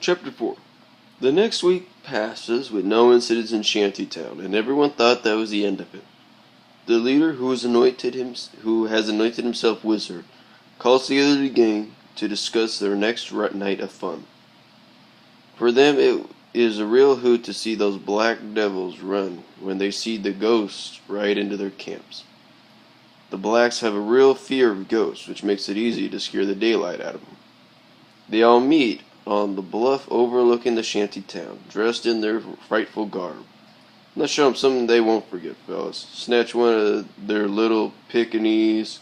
Chapter 4. The next week passes with no incidents in Shantytown, and everyone thought that was the end of it. The leader, who has anointed himself wizard, calls together the gang to discuss their next night of fun. For them, it is a real hoot to see those black devils run when they see the ghosts ride into their camps. The blacks have a real fear of ghosts, which makes it easy to scare the daylight out of them. They all meet on the bluff overlooking the shanty town, dressed in their frightful garb. Let's show them something they won't forget, fellas. Snatch one of their little Pekingese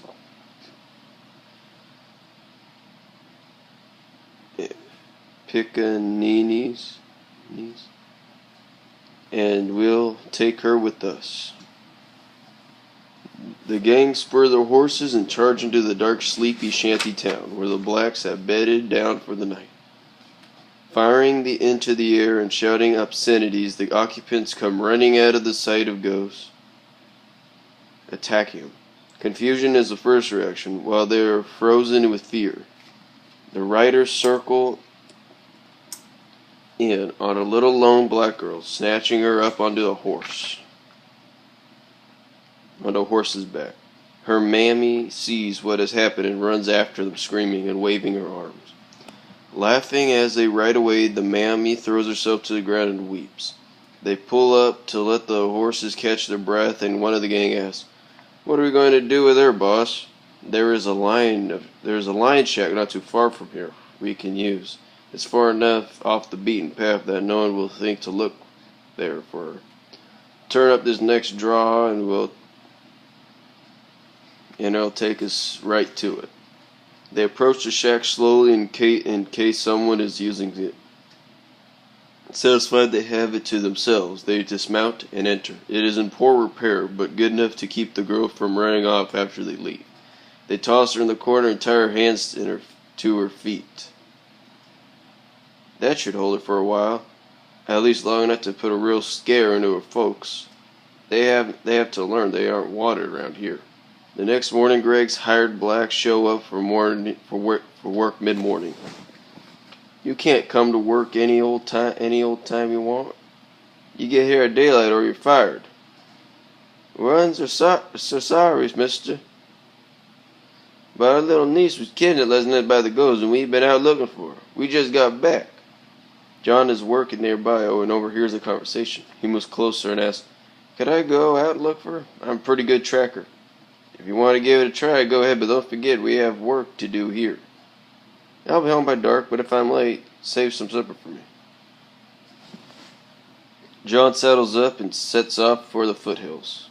and we'll take her with us. The gang spur their horses and charge into the dark, sleepy shanty town, where the blacks have bedded down for the night. Firing into the air and shouting obscenities, the occupants come running out of the sight of ghosts, attacking them. Confusion is the first reaction, while they are frozen with fear. The riders circle in on a little lone black girl, snatching her up onto a horse's back. Her mammy sees what has happened and runs after them, screaming and waving her arms. Laughing as they ride away, the mammy throws herself to the ground and weeps. They pull up to let the horses catch their breath, and one of the gang asks, "What are we going to do with her, boss?" There is a lion shack not too far from here we can use. It's far enough off the beaten path that no one will think to look there for her. Turn up this next draw and it'll take us right to it. They approach the shack slowly in case someone is using it. Satisfied they have it to themselves, they dismount and enter. It is in poor repair, but good enough to keep the girl from running off after they leave. They toss her in the corner and tie her hands to her feet. That should hold her for a while, at least long enough to put a real scare into her folks. They have to learn they aren't wanted around here. The next morning, Greg's hired blacks show up for work mid-morning. You can't come to work any old time you want. You get here at daylight or you're fired. Runs are so sorry, mister. But our little niece was kidnapped last night by the ghosts, and we've been out looking for her. We just got back. John is working nearby and overhears the conversation. He moves closer and asks, "Could I go out and look for her? I'm a pretty good tracker. If you want to give it a try, go ahead, but don't forget we have work to do here. I'll be home by dark, but if I'm late, save some supper for me." John saddles up and sets off for the foothills,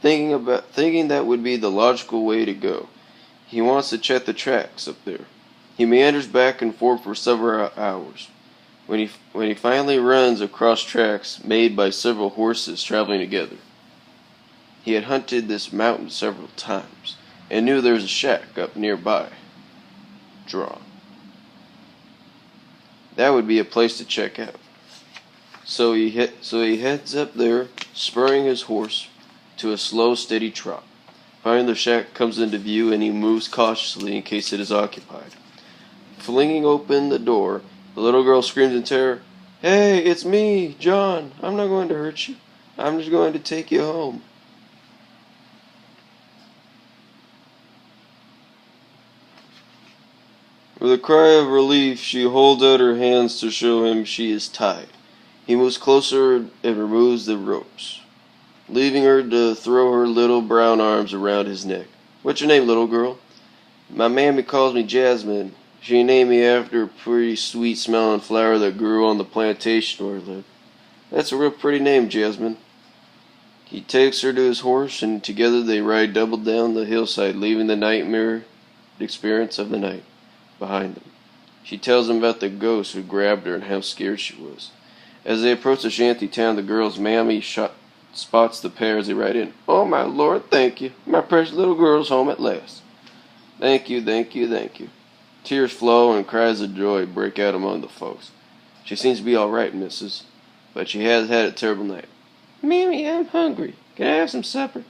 thinking that would be the logical way to go. He wants to check the tracks up there. He meanders back and forth for several hours. When he finally runs across tracks made by several horses traveling together. He had hunted this mountain several times and knew there was a shack up nearby. That would be a place to check out. So he heads up there, spurring his horse to a slow, steady trot. Finally, the shack comes into view, and he moves cautiously in case it is occupied. Flinging open the door, the little girl screams in terror, "Hey, it's me, John. I'm not going to hurt you. I'm just going to take you home." With a cry of relief, she holds out her hands to show him she is tied. He moves closer and removes the ropes, leaving her to throw her little brown arms around his neck. "What's your name, little girl?" "My mammy calls me Jasmine. She named me after a pretty sweet-smelling flower that grew on the plantation where I live." "That's a real pretty name, Jasmine." He takes her to his horse, and together they ride double down the hillside, leaving the nightmare experience of the night behind them. She tells him about the ghost who grabbed her and how scared she was. As they approach the shanty town, the girl's mammy spots the pair as they ride in. "Oh, my Lord, thank you. My precious little girl's home at last." "Thank you, thank you, thank you." Tears flow and cries of joy break out among the folks. "She seems to be all right, missus, but she has had a terrible night." "Mammy, I'm hungry. Can I have some supper?"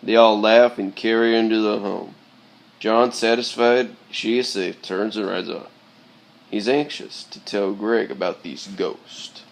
They all laugh and carry her into the home. John, satisfied she is safe, turns and rides off. He's anxious to tell Greg about these ghosts.